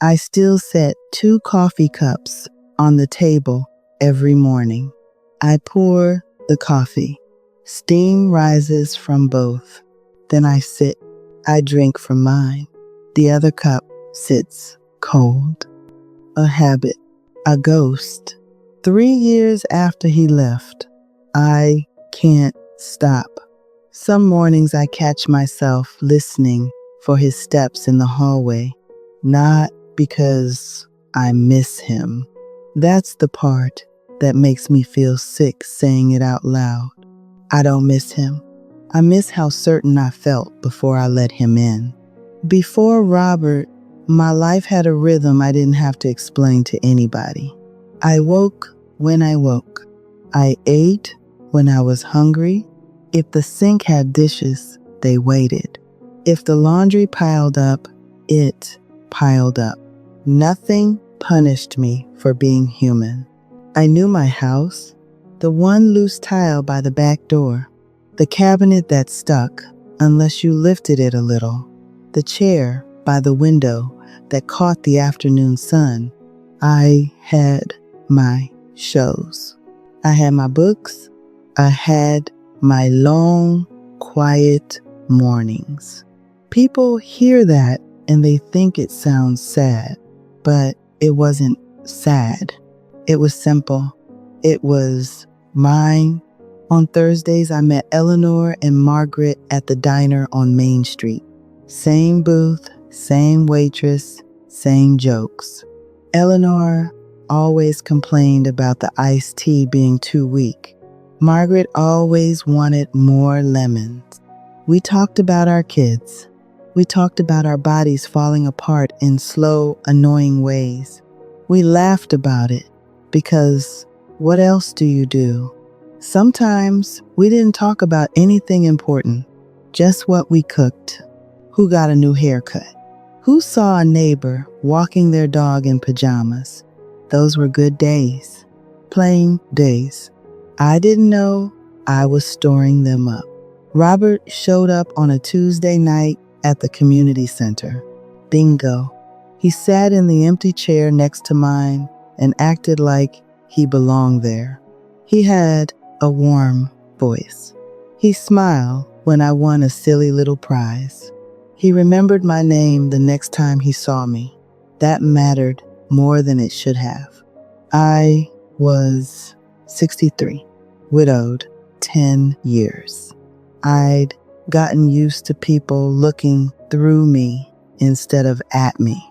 I still set 2 coffee cups on the table every morning. I pour the coffee. Steam rises from both. Then I sit. I drink from mine. The other cup sits cold. A habit. A ghost. 3 years after he left, I can't stop. Some mornings I catch myself listening for his steps in the hallway, not because I miss him. That's the part that makes me feel sick saying it out loud. I don't miss him. I miss how certain I felt before I let him in. Before Robert, my life had a rhythm I didn't have to explain to anybody. I woke when I woke. I ate when I was hungry. If the sink had dishes, they waited. If the laundry piled up, it piled up. Nothing punished me for being human. I knew my house, the one loose tile by the back door, the cabinet that stuck unless you lifted it a little, the chair by the window that caught the afternoon sun. I had my shows. I had my books. I had my long, quiet mornings. People hear that and they think it sounds sad, but it wasn't sad. It was simple. It was mine. On Thursdays, I met Eleanor and Margaret at the diner on Main Street. Same booth, same waitress, same jokes. Eleanor always complained about the iced tea being too weak. Margaret always wanted more lemons. We talked about our kids. We talked about our bodies falling apart in slow, annoying ways. We laughed about it because what else do you do? Sometimes we didn't talk about anything important, just what we cooked, who got a new haircut, who saw a neighbor walking their dog in pajamas. Those were good days, plain days. I didn't know I was storing them up. Robert showed up on a Tuesday night at the community center. Bingo. He sat in the empty chair next to mine and acted like he belonged there. He had a warm voice. He smiled when I won a silly little prize. He remembered my name the next time he saw me. That mattered more than it should have. I was 63, widowed, 10 years. I'd gotten used to people looking through me instead of at me.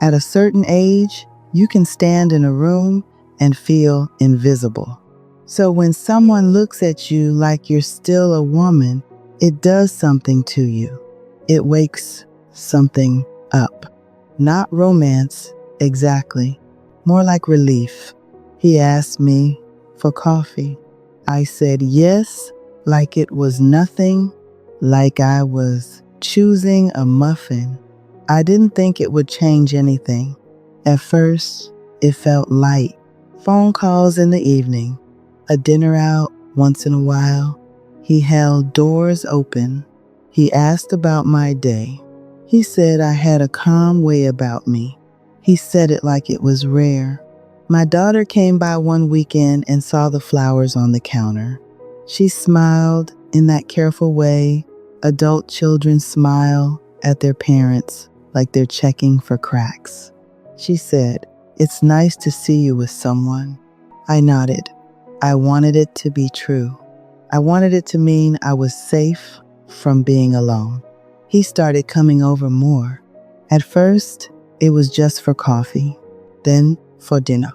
At a certain age, you can stand in a room and feel invisible. So when someone looks at you like you're still a woman, it does something to you. It wakes something up. Not romance, exactly. More like relief. He asked me for coffee. I said yes, like it was nothing, like I was choosing a muffin. I didn't think it would change anything. At first, it felt light. Phone calls in the evening, a dinner out once in a while. He held doors open. He asked about my day. He said I had a calm way about me. He said it like it was rare. My daughter came by one weekend and saw the flowers on the counter. She smiled in that careful way adult children smile at their parents like they're checking for cracks. She said, "It's nice to see you with someone." I nodded. I wanted it to be true. I wanted it to mean I was safe from being alone. He started coming over more. At first, it was just for coffee, then for dinner.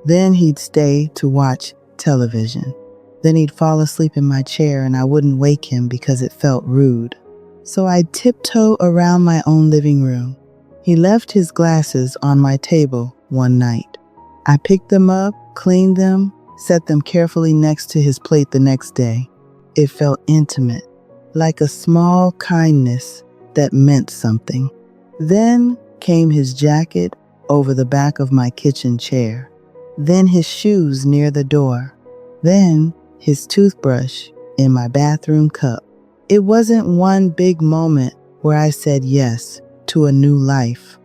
Then he'd stay to watch television. Then he'd fall asleep in my chair and I wouldn't wake him because it felt rude. So I'd tiptoe around my own living room. He left his glasses on my table one night. I picked them up, cleaned them, set them carefully next to his plate the next day. It felt intimate, like a small kindness that meant something. Then came his jacket over the back of my kitchen chair. Then his shoes near the door. Then his toothbrush in my bathroom cup. It wasn't one big moment where I said yes to a new life.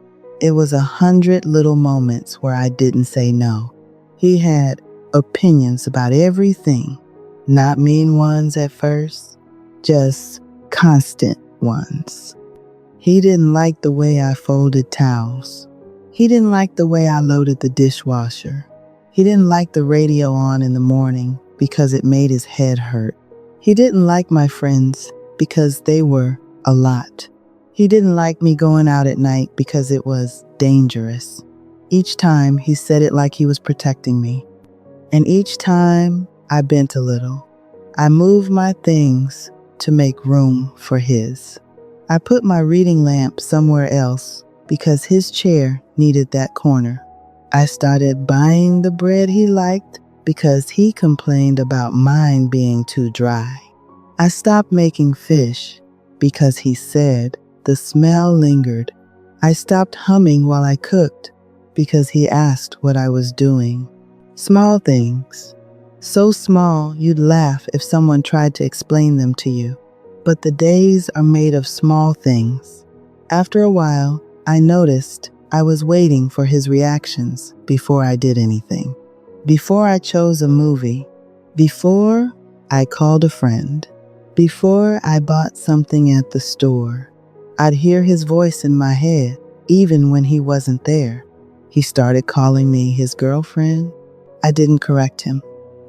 it was 100 little moments where I didn't say no. He had opinions about everything, not mean ones at first, just constant ones. He didn't like the way I folded towels. He didn't like the way I loaded the dishwasher. He didn't like the radio on in the morning because it made his head hurt. He didn't like my friends because they were a lot. He didn't like me going out at night because it was dangerous. Each time he said it like he was protecting me. And each time I bent a little. I moved my things to make room for his. I put my reading lamp somewhere else because his chair needed that corner. I started buying the bread he liked because he complained about mine being too dry. I stopped making fish because he said the smell lingered. I stopped humming while I cooked because he asked what I was doing. Small things. So small you'd laugh if someone tried to explain them to you. But the days are made of small things. After a while, I noticed I was waiting for his reactions before I did anything. Before I chose a movie. Before I called a friend. Before I bought something at the store. I'd hear his voice in my head, even when he wasn't there. He started calling me his girlfriend. I didn't correct him.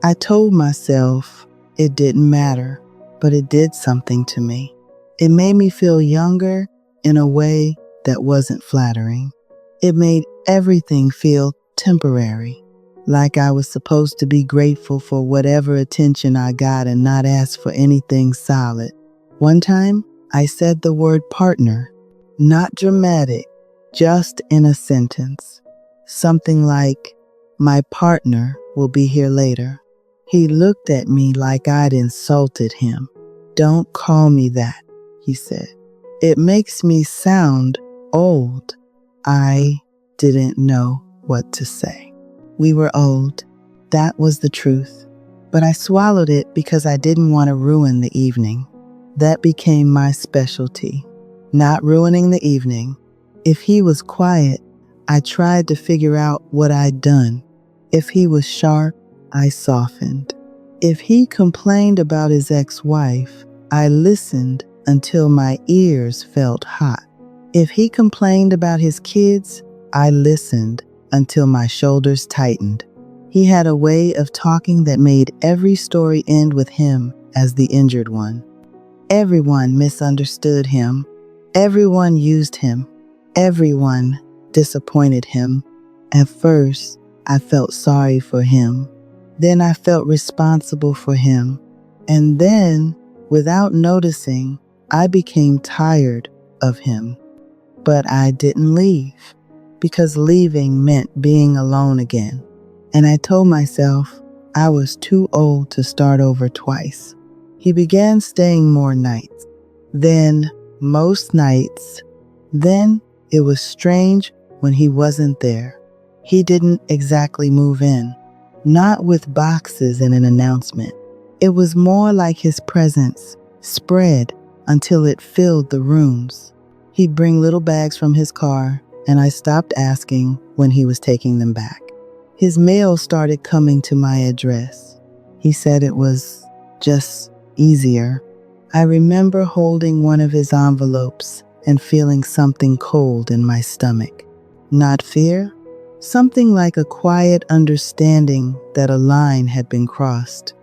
I told myself it didn't matter, but it did something to me. It made me feel younger in a way that wasn't flattering. It made everything feel temporary, like I was supposed to be grateful for whatever attention I got and not ask for anything solid. One time, I said the word partner, not dramatic, just in a sentence. Something like, my partner will be here later. He looked at me like I'd insulted him. Don't call me that, he said. It makes me sound old. I didn't know what to say. We were old. That was the truth. But I swallowed it because I didn't want to ruin the evening. That became my specialty, not ruining the evening. If he was quiet, I tried to figure out what I'd done. If he was sharp, I softened. If he complained about his ex-wife, I listened until my ears felt hot. If he complained about his kids, I listened until my shoulders tightened. He had a way of talking that made every story end with him as the injured one. Everyone misunderstood him. Everyone used him. Everyone disappointed him. At first, I felt sorry for him. Then I felt responsible for him. And then, without noticing, I became tired of him. But I didn't leave, because leaving meant being alone again. And I told myself I was too old to start over twice. He began staying more nights, then most nights. Then it was strange when he wasn't there. He didn't exactly move in, not with boxes and an announcement. It was more like his presence spread until it filled the rooms. He'd bring little bags from his car, and I stopped asking when he was taking them back. His mail started coming to my address. He said it was just easier. I remember holding one of his envelopes and feeling something cold in my stomach. Not fear, something like a quiet understanding that a line had been crossed.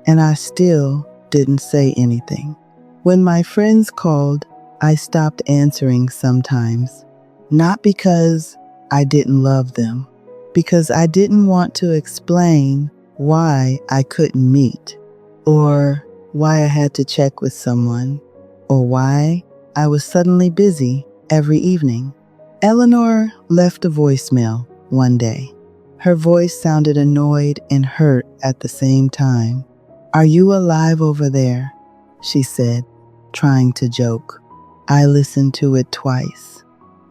And I still didn't say anything. When my friends called, I stopped answering sometimes. Not because I didn't love them, because I didn't want to explain why I couldn't meet, or why I had to check with someone, or why I was suddenly busy every evening. Eleanor left a voicemail one day. Her voice sounded annoyed and hurt at the same time. "Are you alive over there?" she said, trying to joke. I listened to it twice.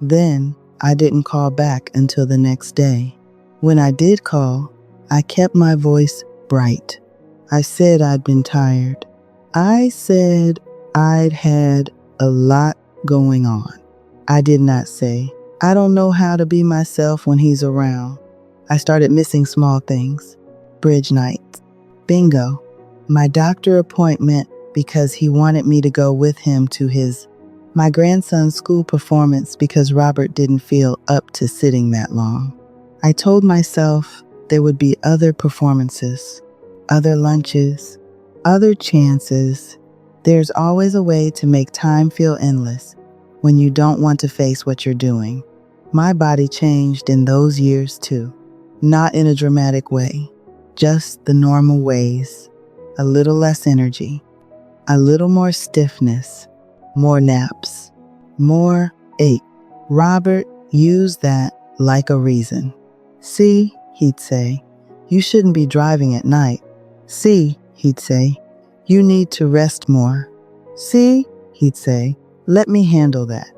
Then I didn't call back until the next day. When I did call, I kept my voice bright. I said I'd been tired. I said I'd had a lot going on. I did not say I don't know how to be myself when he's around. I started missing small things. Bridge nights. Bingo. My doctor appointment because he wanted me to go with him to my grandson's school performance because Robert didn't feel up to sitting that long. I told myself there would be other performances, other lunches, other chances. There's always a way to make time feel endless when you don't want to face what you're doing. My body changed in those years too, not in a dramatic way, just the normal ways. A little less energy, a little more stiffness, more naps, more ache. Robert used that like a reason. See, he'd say, you shouldn't be driving at night. See, he'd say, you need to rest more. See, he'd say, let me handle that.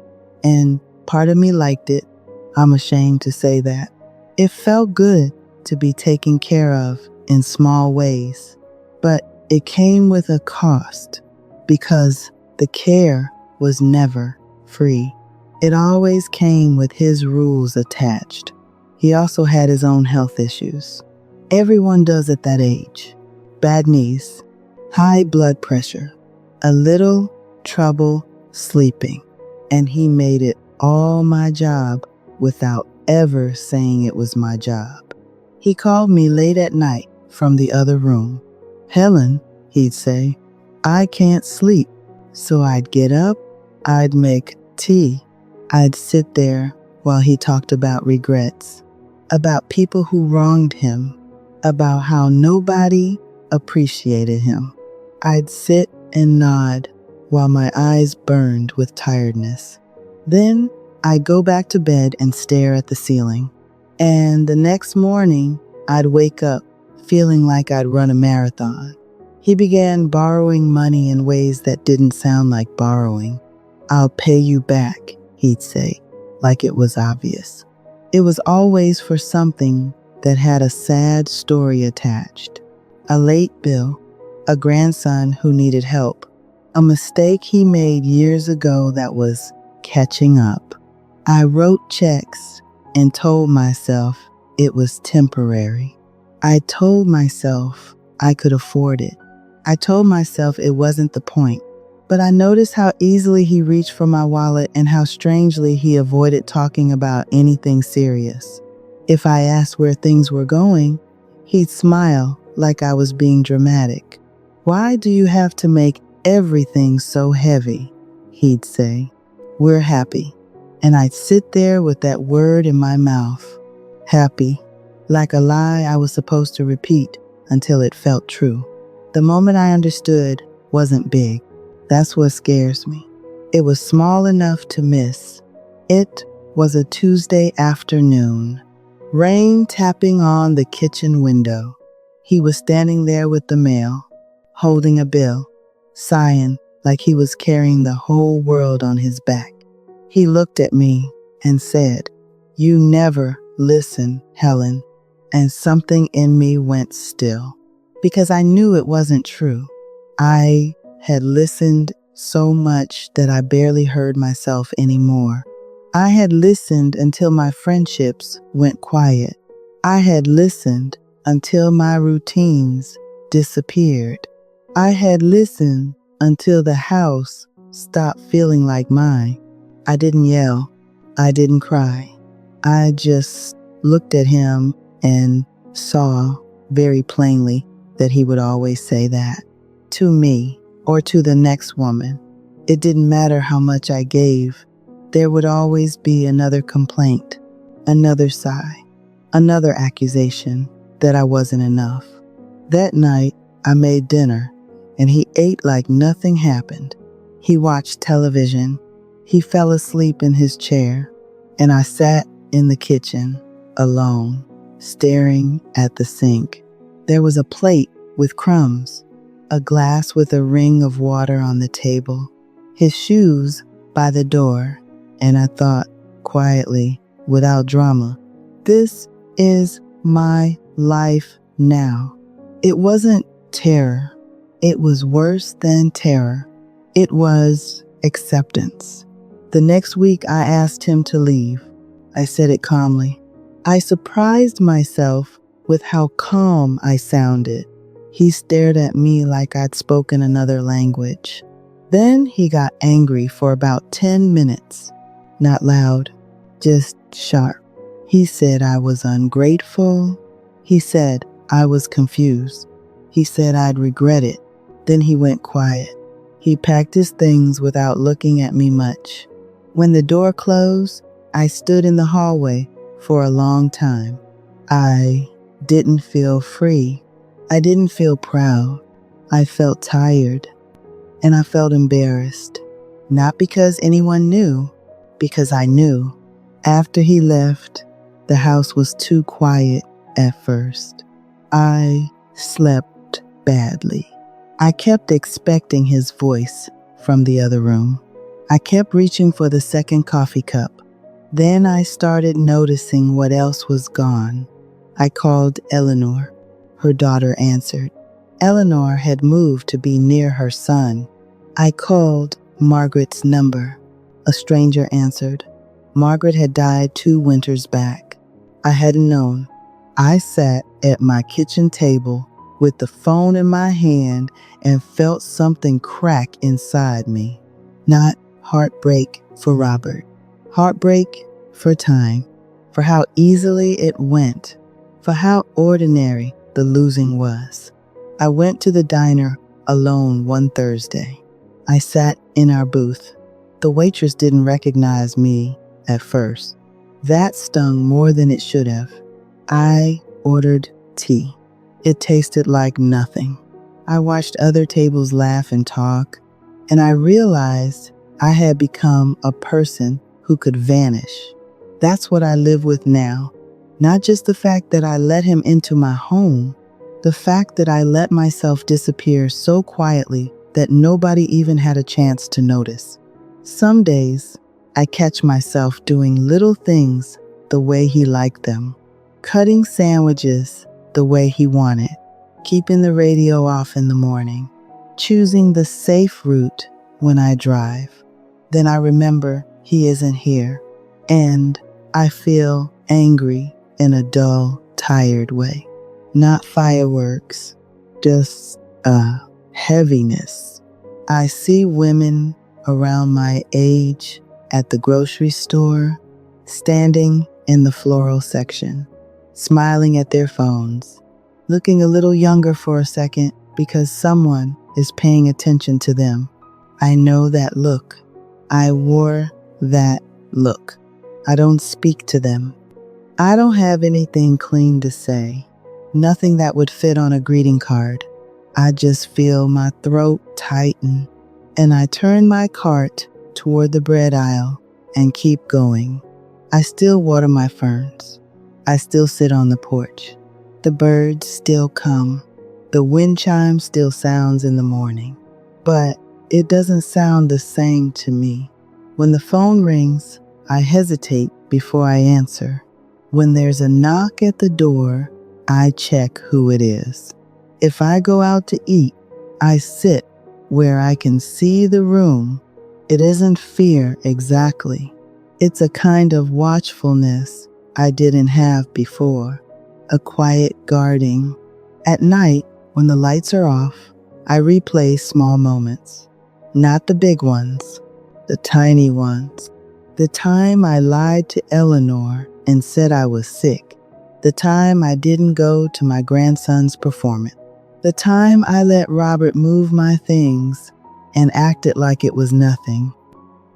And part of me liked it. I'm ashamed to say that. It felt good to be taken care of in small ways. But it came with a cost because the care was never free. It always came with his rules attached. He also had his own health issues. Everyone does at that age. Bad knees, high blood pressure, a little trouble sleeping. And he made it all my job without ever saying it was my job. He called me late at night from the other room. Helen, he'd say, I can't sleep. So I'd get up, I'd make tea. I'd sit there while he talked about regrets, about people who wronged him, about how nobody appreciated him. I'd sit and nod while my eyes burned with tiredness. Then I'd go back to bed and stare at the ceiling. And the next morning, I'd wake up feeling like I'd run a marathon. He began borrowing money in ways that didn't sound like borrowing. I'll pay you back, he'd say, like it was obvious. It was always for something that had a sad story attached. A late bill, a grandson who needed help, a mistake he made years ago that was catching up. I wrote checks and told myself it was temporary. I told myself I could afford it. I told myself it wasn't the point. But I noticed how easily he reached for my wallet and how strangely he avoided talking about anything serious. If I asked where things were going, he'd smile like I was being dramatic. Why do you have to make everything so heavy? He'd say. We're happy. And I'd sit there with that word in my mouth. Happy. Like a lie I was supposed to repeat until it felt true. The moment I understood wasn't big. That's what scares me. It was small enough to miss. It was a Tuesday afternoon. Rain tapping on the kitchen window. He was standing there with the mail, holding a bill, sighing like he was carrying the whole world on his back. He looked at me and said, You never listen, Helen. And something in me went still, because I knew it wasn't true. I had listened so much that I barely heard myself anymore. I had listened until my friendships went quiet. I had listened until my routines disappeared. I had listened until the house stopped feeling like mine. I didn't yell. I didn't cry. I just looked at him and saw very plainly that he would always say that to me or to the next woman. It didn't matter how much I gave. There would always be another complaint, another sigh, another accusation that I wasn't enough. That night, I made dinner, and he ate like nothing happened. He watched television. He fell asleep in his chair, and I sat in the kitchen alone, staring at the sink. There was a plate with crumbs, a glass with a ring of water on the table, his shoes by the door, and I thought quietly, without drama, this is my life now. It wasn't terror. It was worse than terror. It was acceptance. The next week I asked him to leave. I said it calmly. I surprised myself with how calm I sounded. He stared at me like I'd spoken another language. Then he got angry for about 10 minutes. Not loud, just sharp. He said I was ungrateful. He said I was confused. He said I'd regret it. Then he went quiet. He packed his things without looking at me much. When the door closed, I stood in the hallway for a long time. I didn't feel free. I didn't feel proud. I felt tired, and I felt embarrassed. Not because anyone knew, because I knew. After he left, the house was too quiet at first. I slept badly. I kept expecting his voice from the other room. I kept reaching for the second coffee cup. Then I started noticing what else was gone. I called Eleanor. Her daughter answered. Eleanor had moved to be near her son. I called Margaret's number. A stranger answered. Margaret had died 2 winters back. I hadn't known. I sat at my kitchen table with the phone in my hand and felt something crack inside me. Not heartbreak for Robert. Heartbreak for time, for how easily it went, for how ordinary the losing was. I went to the diner alone one Thursday. I sat in our booth. The waitress didn't recognize me at first. That stung more than it should have. I ordered tea. It tasted like nothing. I watched other tables laugh and talk, and I realized I had become a person who could vanish. That's what I live with now. Not just the fact that I let him into my home, the fact that I let myself disappear so quietly that nobody even had a chance to notice. Some days, I catch myself doing little things the way he liked them, cutting sandwiches the way he wanted, keeping the radio off in the morning, choosing the safe route when I drive. Then I remember he isn't here, and I feel angry in a dull, tired way. Not fireworks, just heaviness. I see women around my age at the grocery store, standing in the floral section, smiling at their phones, looking a little younger for a second because someone is paying attention to them. I know that look. I wore that look. I don't speak to them. I don't have anything clean to say, nothing that would fit on a greeting card. I just feel my throat tighten, and I turn my cart toward the bread aisle and keep going. I still water my ferns. I still sit on the porch. The birds still come. The wind chime still sounds in the morning. But it doesn't sound the same to me. When the phone rings, I hesitate before I answer. When there's a knock at the door, I check who it is. If I go out to eat, I sit where I can see the room. It isn't fear exactly. It's a kind of watchfulness I didn't have before, a quiet guarding. At night, when the lights are off, I replay small moments. Not the big ones, the tiny ones. The time I lied to Eleanor and said I was sick. The time I didn't go to my grandson's performance. The time I let Robert move my things and acted like it was nothing.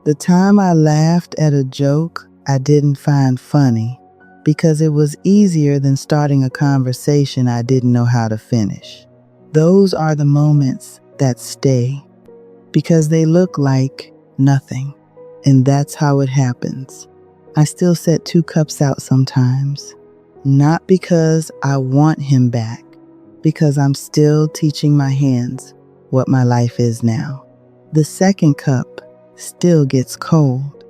The time I laughed at a joke I didn't find funny because it was easier than starting a conversation I didn't know how to finish. Those are the moments that stay because they look like nothing, and that's how it happens. I still set 2 cups out sometimes, not because I want him back, because I'm still teaching my hands what my life is now. The second cup still gets cold.